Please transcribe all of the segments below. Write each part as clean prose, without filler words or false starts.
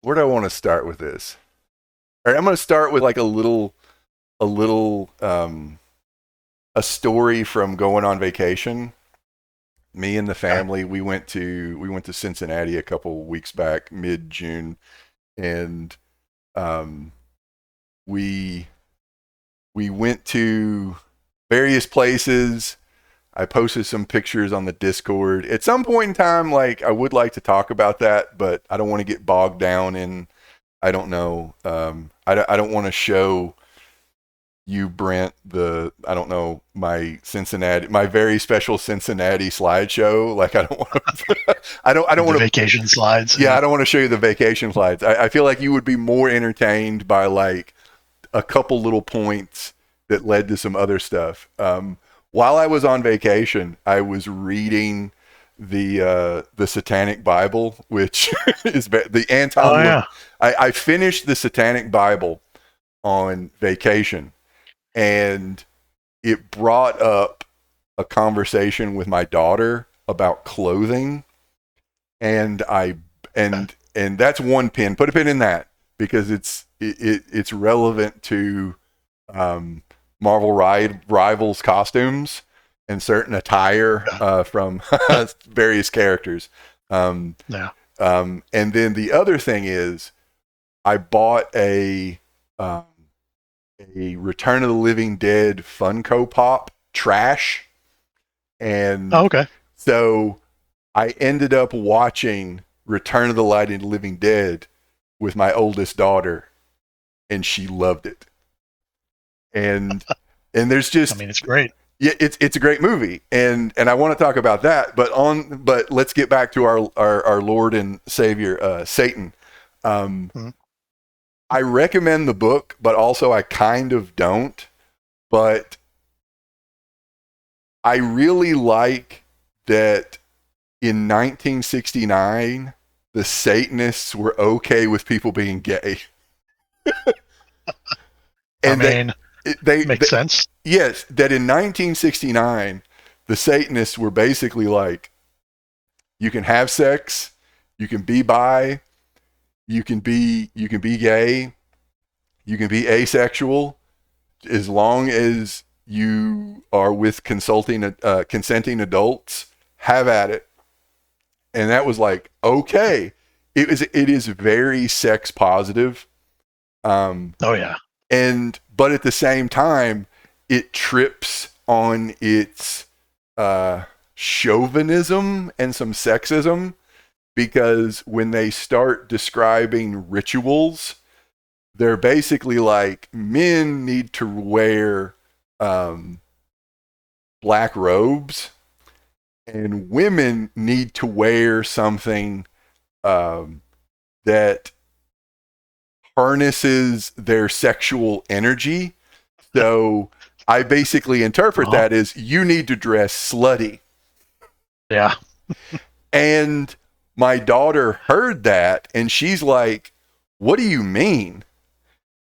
where do I want to start with this? All right, I'm going to start with like a little, a story from going on vacation. Me and the Okay. family, we went to Cincinnati a couple weeks back, mid June, and um, we we went to various places. I posted some pictures on the Discord. At some point in time, like I would like to talk about that, but I don't want to get bogged down in. I don't know. I don't want to show you, Brent, the I don't know my very special Cincinnati slideshow. Like I don't want to. I don't The want to. vacation slides. Yeah, Yeah. I don't want to show you the vacation slides. I feel like you would be more entertained by like a couple little points that led to some other stuff. While I was on vacation, I was reading the Satanic Bible, which is the Oh Anton. yeah. I finished the Satanic Bible on vacation, and it brought up a conversation with my daughter about clothing, and and that's one pin. Put a pin in that because it's relevant to um, Marvel Rivals costumes and certain attire Yeah. from various characters. Um, Yeah. and then the other thing is, I bought um, a Return of the Living Dead Funko Pop trash, Oh, and okay. so I ended up watching Return of the Living Dead with my oldest daughter, and she loved it. And there's I just mean, it's great. yeah, it's a great movie, and I want to talk about that. But let's get back to our Lord and Savior Satan. Um, Mhm. I recommend the book, but also I kind of don't. But I really like that in 1969 the Satanists were okay with people being gay, I and mean, they makes sense. yes, that in 1969 the Satanists were basically like, you can have sex, you can be bi, you can be gay, you can be asexual, as long as you are with consenting adults. Have at it. And that was like, okay, it is very sex positive. Um, Oh yeah. and but at the same time, it trips on its chauvinism and some sexism, because when they start describing rituals, they're basically like, men need to wear um, black robes, and women need to wear something um, that harnesses their sexual energy. So I basically interpret Uh-huh. that as, you need to dress slutty. Yeah. And my daughter heard that and she's like, what do you mean?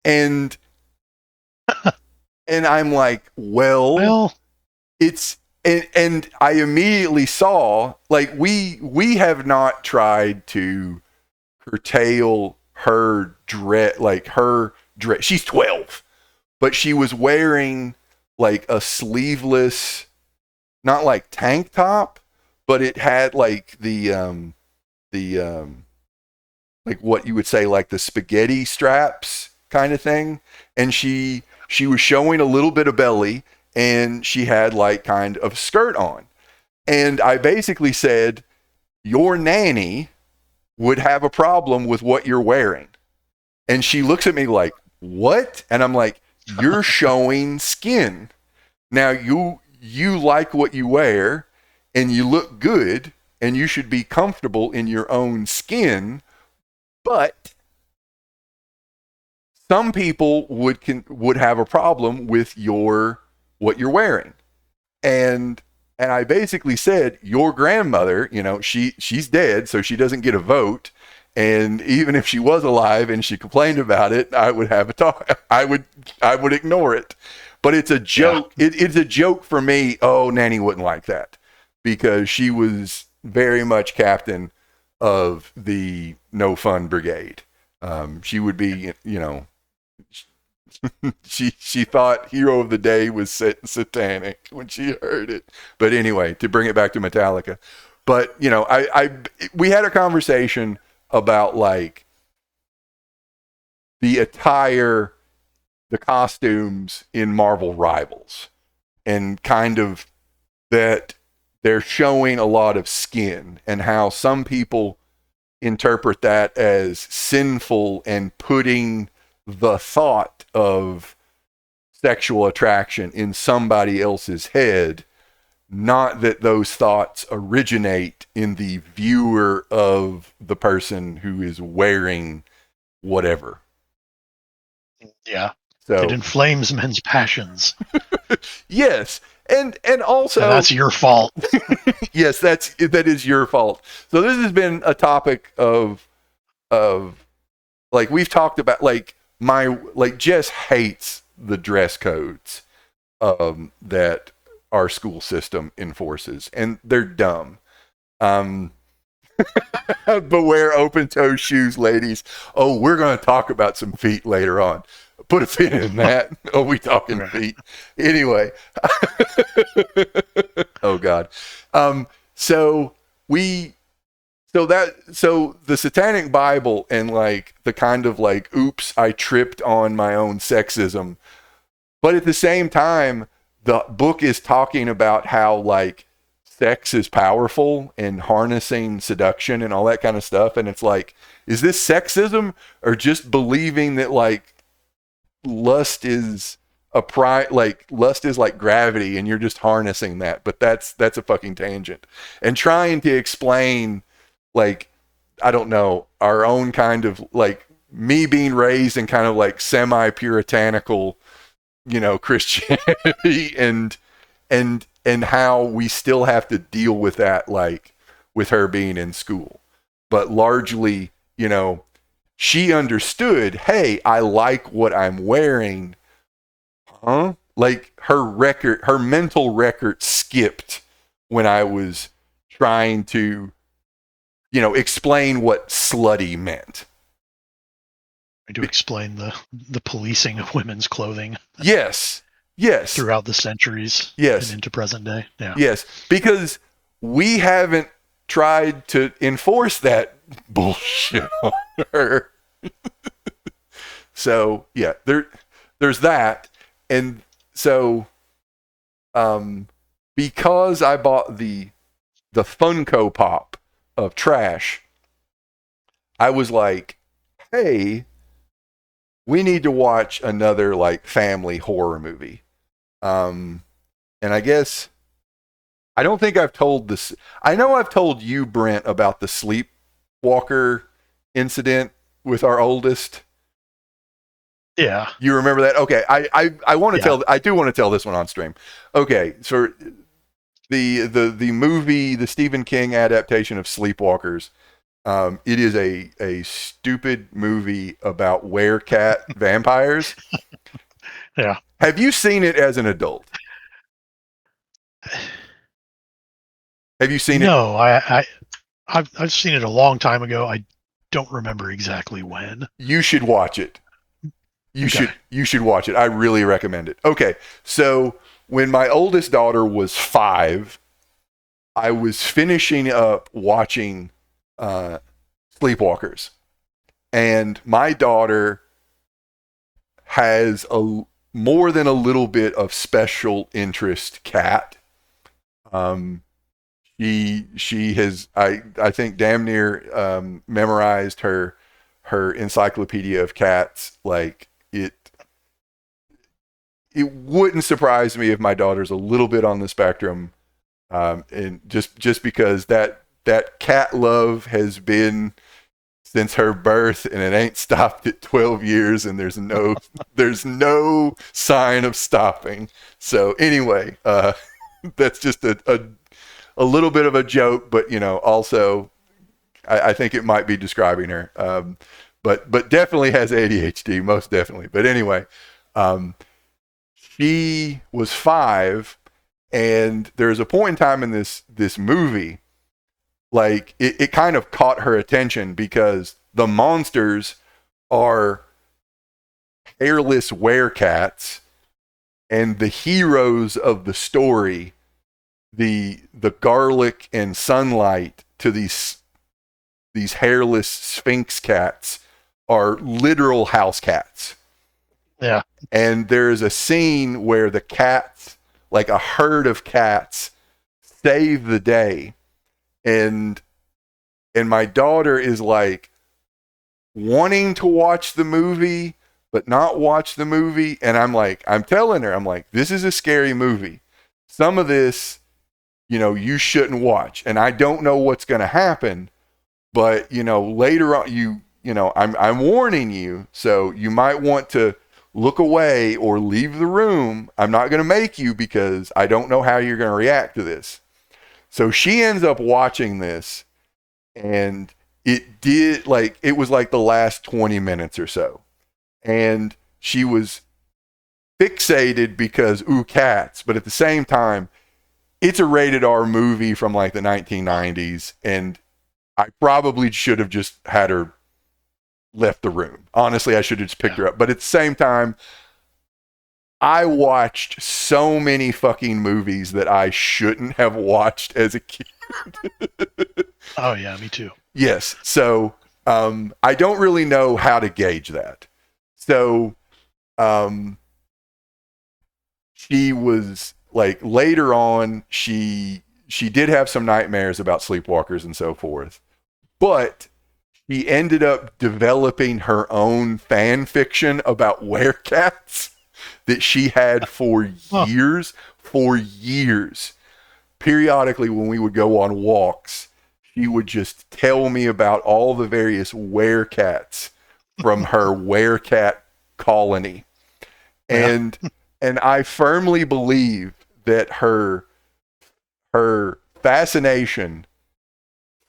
And I'm like, well, Well, it's and I immediately saw, like, we have not tried to curtail her dress, like her dress. She's 12, but she was wearing like a sleeveless, not like tank top, but it had like the like what you would say like the spaghetti straps kind of thing, and she was showing a little bit of belly, and she had like kind of skirt on, and I basically said, your nanny would have a problem with what you're wearing. And she looks at me like, what? And I'm like, you're showing skin. Now you like what you wear and you look good and you should be comfortable in your own skin, but some people would have a problem with your what you're wearing. And I basically said, your grandmother, she's dead, so she doesn't get a vote. And even if she was alive and she complained about it, I would have a talk. I would ignore it. But it's a yeah. joke. It's a joke for me. Oh, Nanny wouldn't like that because she was very much captain of the no fun brigade. She would be, you know, she thought Hero of the Day was satanic when she heard it. But anyway, to bring it back to Metallica, but you know, we had a conversation about like the attire, the costumes in Marvel Rivals, and kind of that they're showing a lot of skin, and how some people interpret that as sinful and putting the thought of sexual attraction in somebody else's head, not that those thoughts originate in the viewer of the person who is wearing whatever. Yeah. So it inflames men's passions. yes, and also And that's your fault. yes, that is your fault. So this has been a topic of like we've talked about, like Jess hates the dress codes that our school system enforces, and they're dumb. Beware open toe shoes, ladies. Oh, we're going to talk about some feet later on. Put a pin in that. Oh, we talking feet. Anyway. Oh God. So the Satanic Bible and like the kind of like, oops, I tripped on my own sexism. But at the same time, the book is talking about how like sex is powerful and harnessing seduction and all that kind of stuff. And it's like, is this sexism or just believing that like lust is lust is like gravity and you're just harnessing that? But that's a fucking tangent. And trying to explain, like, I don't know, our own kind of like me being raised in kind of like semi-puritanical, you know, Christianity and how we still have to deal with that, like with her being in school. But largely, you know, she understood, hey, I like what I'm wearing. Huh? Like her mental record skipped when I was trying to, you know, explain what slutty meant. To explain the policing of women's clothing. Yes. Throughout the centuries. Yes. And into present day. Yeah. Yes. Because we haven't tried to enforce that bullshit on her. So yeah, there's that. And so because I bought the Funko Pop of trash, I was like, hey, we need to watch another like family horror movie. And I guess I don't think I've told this. I know I've told you, Brent, about the sleepwalker incident with our oldest. Yeah. You remember that? Okay. I want to tell. I do want to tell this one on stream. Okay. So the movie, the Stephen King adaptation of Sleepwalkers. It is a stupid movie about werecat vampires. Yeah. Have you seen it as an adult? Have you seen it? No, I've seen it a long time ago. I don't remember exactly when. You should watch it. You should watch it. I really recommend it. Okay, so when my oldest daughter was 5, I was finishing up watching Sleepwalkers, and my daughter has more than a little bit of special interest cat. She has, I think, damn near memorized her encyclopedia of cats. Like it wouldn't surprise me if my daughter's a little bit on the spectrum, and just because that cat love has been since her birth, and it ain't stopped at 12 years, and there's no sign of stopping. So anyway, that's just a little bit of a joke, but you know, also I think it might be describing her. But definitely has ADHD, most definitely. But anyway, she was 5, and there's a point in time in this movie, like it kind of caught her attention because the monsters are hairless werecats, and the heroes of the story, the garlic and sunlight to these hairless sphinx cats, are literal house cats. Yeah. And there's a scene where the cats, like a herd of cats, save the day, and my daughter is like wanting to watch the movie but not watch the movie, and I'm telling her, I'm like, this is a scary movie. Some of this, you shouldn't watch, and I don't know what's going to happen, but later on, I'm warning you, so you might want to look away or leave the room. I'm not going to make you, because I don't know how you're going to react to this. So she ends up watching this, and it was like the last 20 minutes or so. And she was fixated because, cats. But at the same time, it's a rated R movie from like the 1990s. And I probably should have just had her left the room. Honestly, I should have just picked her up. But at the same time, I watched so many fucking movies that I shouldn't have watched as a kid. Oh, yeah, me too. Yes. So I don't really know how to gauge that. So she was like, later on, she did have some nightmares about sleepwalkers and so forth. But she ended up developing her own fan fiction about werecats that she had for years. For years. Periodically, when we would go on walks, she would just tell me about all the various werecats from her werecat colony. And I firmly believe that her fascination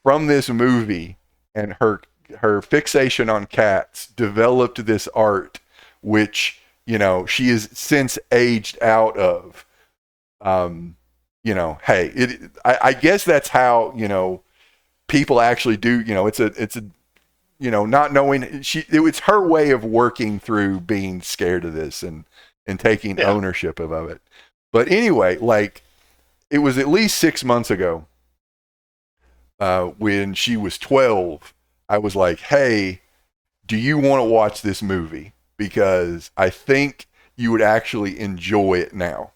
from this movie and her fixation on cats developed this art, which she has since aged out of. Hey, I guess that's how people actually do. It's a not knowing, it's her way of working through being scared of this and taking ownership of it. But anyway, like, it was at least 6 months ago, when she was 12, I was like, hey, do you want to watch this movie? Because I think you would actually enjoy it now.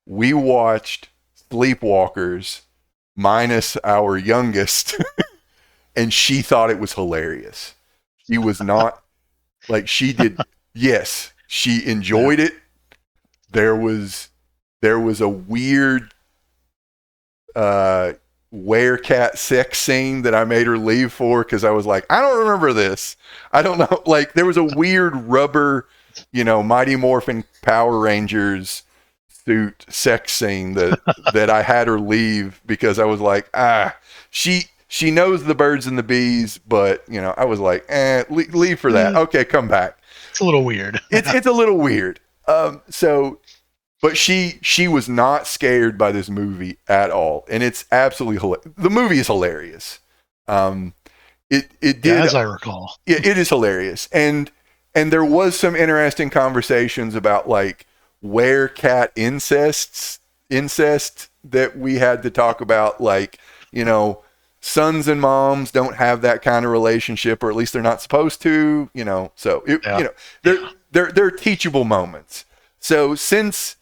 We watched Sleepwalkers minus our youngest, and she thought it was hilarious. She was not like, she did. Yes, she enjoyed it. There was a weird werecat sex scene that I made her leave for, because I was like, I don't remember this. I don't know. Like, there was a weird rubber, Mighty Morphin Power Rangers suit sex scene that I had her leave, because I was like, she knows the birds and the bees, but I was like, leave for that. Okay, come back. It's a little weird. It's a little weird. But she was not scared by this movie at all, and it's absolutely hilarious. The movie is hilarious. It did, as I recall. Yeah, it is hilarious, and there was some interesting conversations about like werecat incest that we had to talk about, like, sons and moms don't have that kind of relationship, or at least they're not supposed to, so they're teachable moments. So since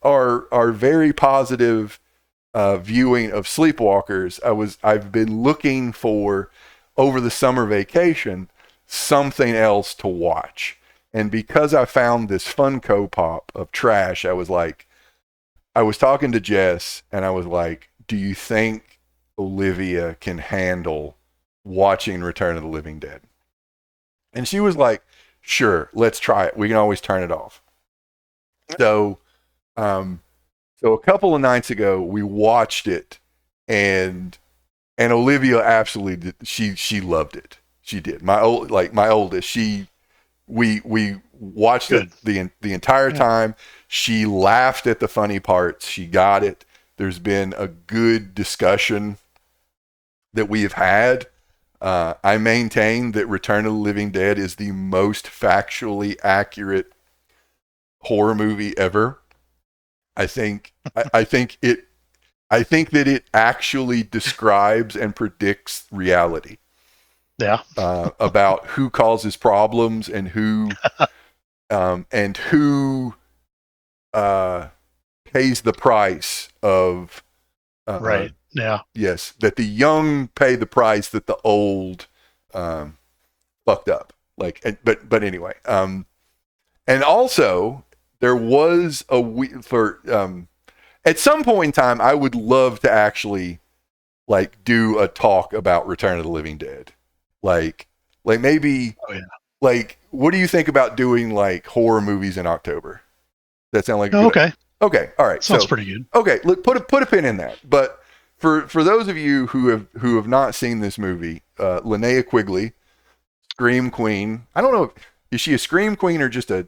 our very positive viewing of Sleepwalkers, I've been looking for, over the summer vacation, something else to watch. And because I found this Funko Pop of trash, I was talking to Jess, and I was like, do you think Olivia can handle watching Return of the Living Dead? And she was like, sure, let's try it. We can always turn it off. So a couple of nights ago, we watched it, and Olivia absolutely did. She loved it. She did. My oldest, we watched it the entire time. She laughed at the funny parts. She got it. There's been a good discussion that we have had I maintain that Return of the Living Dead is the most factually accurate horror movie ever. I think I think that it actually describes and predicts reality. Yeah. About who causes problems and who pays the price of Right. Yeah. yes, that the young pay the price that the old fucked up. But anyway, and also there was at some point in time, I would love to actually like do a talk about Return of the Living Dead, like maybe Oh yeah. like what do you think about doing like horror movies in October? That sound like a Oh, good okay. Okay, all right. Sounds So pretty good. okay, look, put a pin in that. But for those of you who have not seen this movie, Linnea Quigley, Scream Queen. I don't know, is she a Scream Queen or just a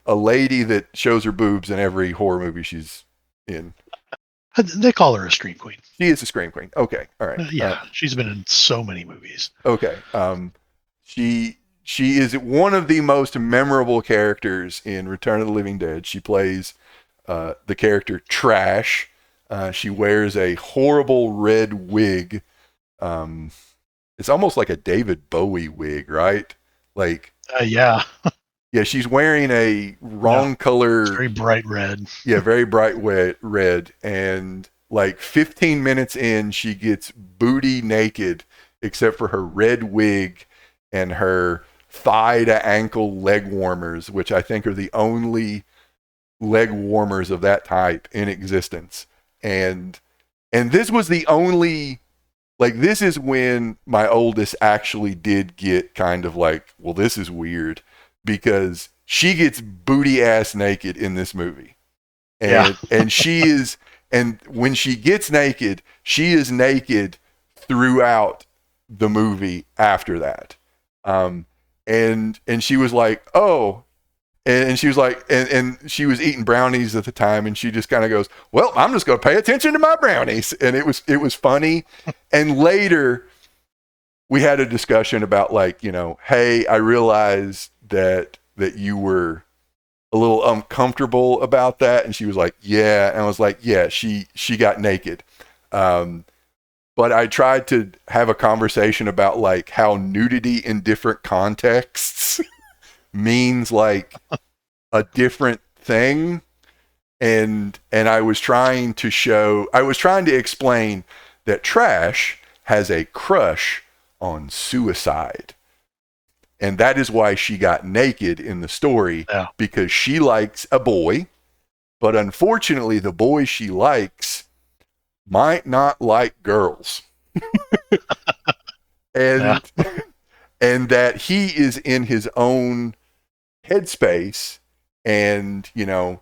lady that shows her boobs in every horror movie she's in? They call her a Scream Queen. She is a Scream Queen. Okay, all right. Yeah, she's been in so many movies. Okay. She is one of the most memorable characters in Return of the Living Dead. She plays the character Trash. She wears a horrible red wig. It's almost like a David Bowie wig, right? Like, Yeah. yeah, she's wearing a wrong color. It's very bright red. Yeah, very bright red. And like 15 minutes in, she gets booty naked, except for her red wig and her thigh to ankle leg warmers, which I think are the only leg warmers of that type in existence. And this was the only, like, this is when my oldest actually did get kind of like, well, this is weird, because she gets booty ass naked in this movie. And she is, and when she gets naked, she is naked throughout the movie after that. And she was like, oh, and she was like, and she was eating brownies at the time, and she just kind of goes, well, I'm just going to pay attention to my brownies. And it was funny. And later we had a discussion about, like, you know, hey, I realized that you were a little uncomfortable about that. And she was like, yeah. And I was like, yeah, she got naked. But I tried to have a conversation about like how nudity in different contexts means like a different thing. And I was trying to explain that Trash has a crush on suicide. And that is why she got naked in the story, because she likes a boy, but unfortunately the boy she likes might not like girls. And that he is in his own headspace, and, you know,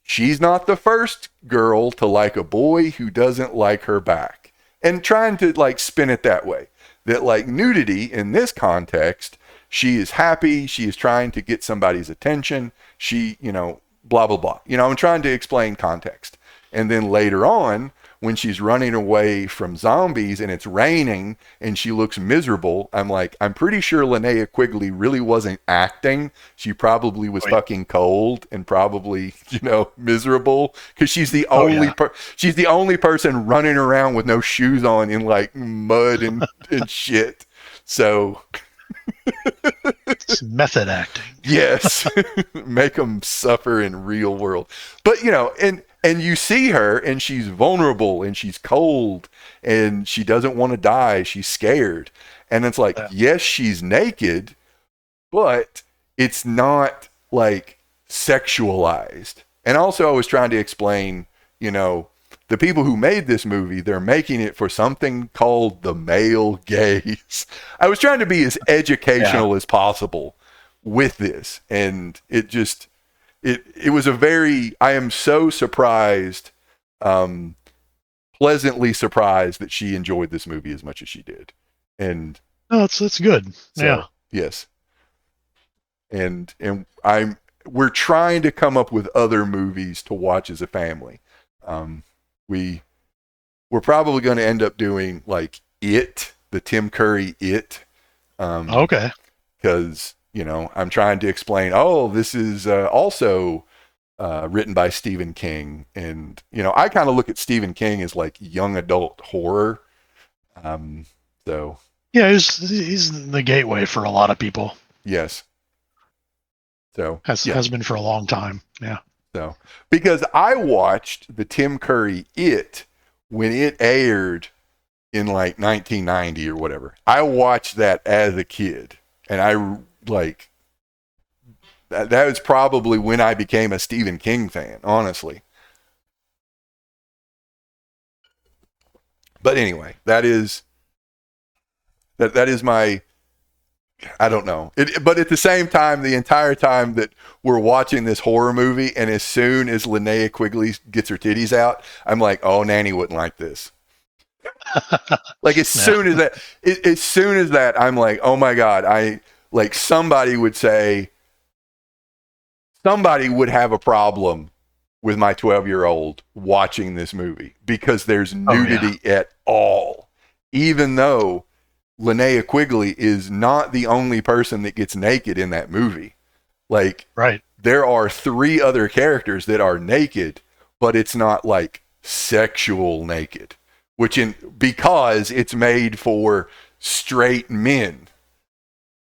she's not the first girl to like a boy who doesn't like her back. And trying to like spin it that way, that like nudity in this context, she is happy, she is trying to get somebody's attention, she, you know, blah, blah, blah. You know, I'm trying to explain context. And then later on, when she's running away from zombies and it's raining and she looks miserable, I'm like, I'm pretty sure Linnea Quigley really wasn't acting. She probably was fucking cold and probably, you know, miserable, because she's the she's the only person running around with no shoes on in like mud and shit. So it's method acting. Yes. Make them suffer in real world. But, you know, and you see her and she's vulnerable and she's cold and she doesn't want to die. She's scared. And it's like, yes, she's naked, but it's not like sexualized. And also I was trying to explain, you know, the people who made this movie, they're making it for something called the male gaze. I was trying to be as educational as possible with this. And it just, it was a very, I am so surprised, pleasantly surprised that she enjoyed this movie as much as she did. And that's good. So, yes. And we're trying to come up with other movies to watch as a family. We're probably going to end up doing like It the Tim Curry It. Okay. Because I'm trying to explain. Oh, this is also written by Stephen King, and I kind of look at Stephen King as like young adult horror. So Yeah, he's the gateway for a lot of people. yes. So Has been for a long time. Yeah. So because I watched the Tim Curry It when it aired in like 1990 or whatever. I watched that as a kid, and I like that was probably when I became a Stephen King fan, honestly. But anyway, that is my, I don't know. But at the same time, the entire time that we're watching this horror movie, and as soon as Linnea Quigley gets her titties out, I'm like, oh, Nanny wouldn't like this. Like as soon as that, I'm like, oh my God, somebody would have a problem with my 12-year-old watching this movie because there's nudity at all, even though Linnea Quigley is not the only person that gets naked in that movie. Like, right. There are 3 other characters that are naked, but it's not like sexual naked, because it's made for straight men.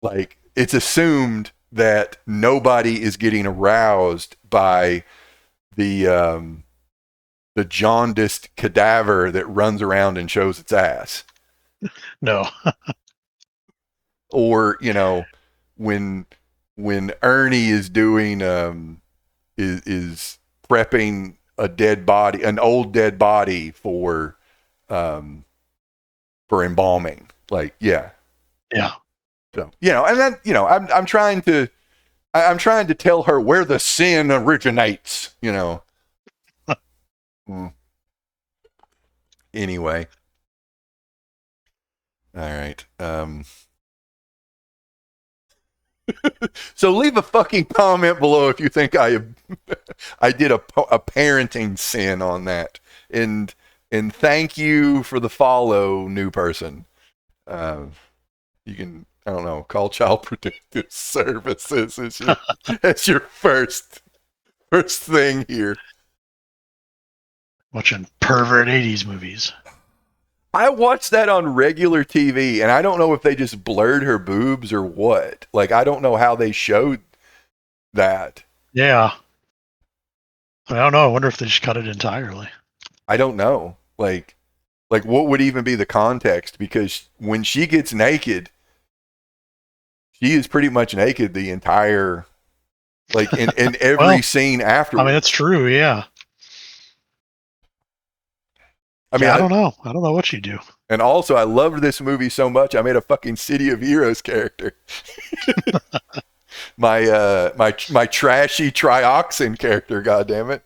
Like, it's assumed that nobody is getting aroused by the jaundiced cadaver that runs around and shows its ass. No. Or when Ernie is doing is prepping an old dead body for embalming. Like, yeah. So and then I'm trying to tell her where the sin originates. Anyway. All right. So leave a fucking comment below if you think I did a parenting sin on that, and thank you for the follow, new person. You can, I don't know, call Child Protective Services as your first thing here. Watching pervert 80s movies. I watched that on regular TV, and I don't know if they just blurred her boobs or what. Like, I don't know how they showed that. Yeah. I don't know. I wonder if they just cut it entirely. I don't know. Like what would even be the context? Because when she gets naked, she is pretty much naked the entire, like, in every scene afterwards. I mean, that's true, yeah. I mean, I don't know. I don't know what you do. And also, I loved this movie so much, I made a fucking City of Heroes character. my trashy trioxin character, goddammit.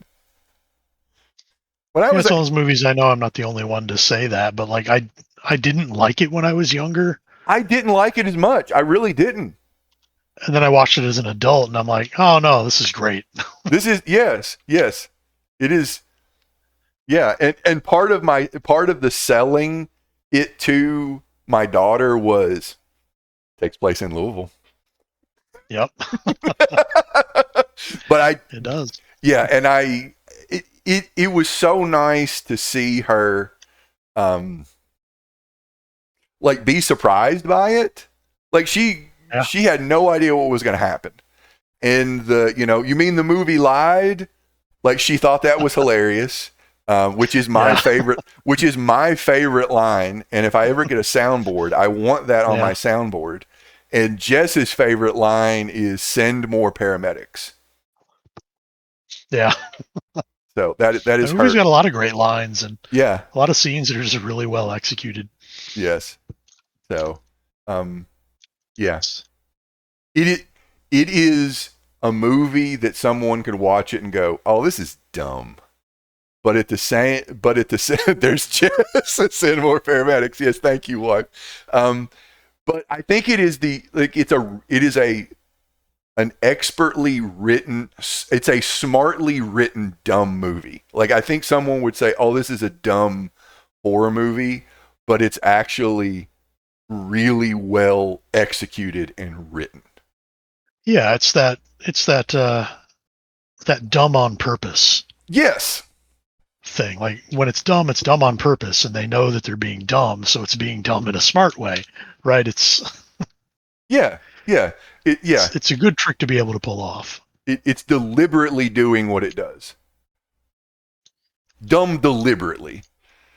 When I was it's one of those movies, I know I'm not the only one to say that, but like I didn't like it when I was younger. I didn't like it as much. I really didn't. And then I watched it as an adult, and I'm like, oh no, this is great. This is yes, it is. Yeah, and part of the selling it to my daughter takes place in Louisville. Yep. But it does. Yeah, and it was so nice to see her like be surprised by it. Like she had no idea what was going to happen. And you mean the movie lied? Like she thought that was hilarious. Which is my favorite. Which is my favorite line. And if I ever get a soundboard, I want that on my soundboard. And Jess's favorite line is "Send more paramedics." Yeah. So that is. The movie's got a lot of great lines and a lot of scenes that are just really well executed. Yes. So, yes, it is a movie that someone could watch it and go, "Oh, this is dumb." But at the same, there's just send more paramedics. Yes, thank you, wife. But I think it is an expertly written. It's a smartly written dumb movie. Like I think someone would say, "Oh, this is a dumb horror movie," but it's actually really well executed and written. Yeah, that dumb on purpose Yes. thing. Like when it's dumb on purpose, and they know that they're being dumb, so it's being dumb in a smart way, right? Yeah. Yeah. Yeah. It's a good trick to be able to pull off. It's deliberately doing what it does. Dumb deliberately.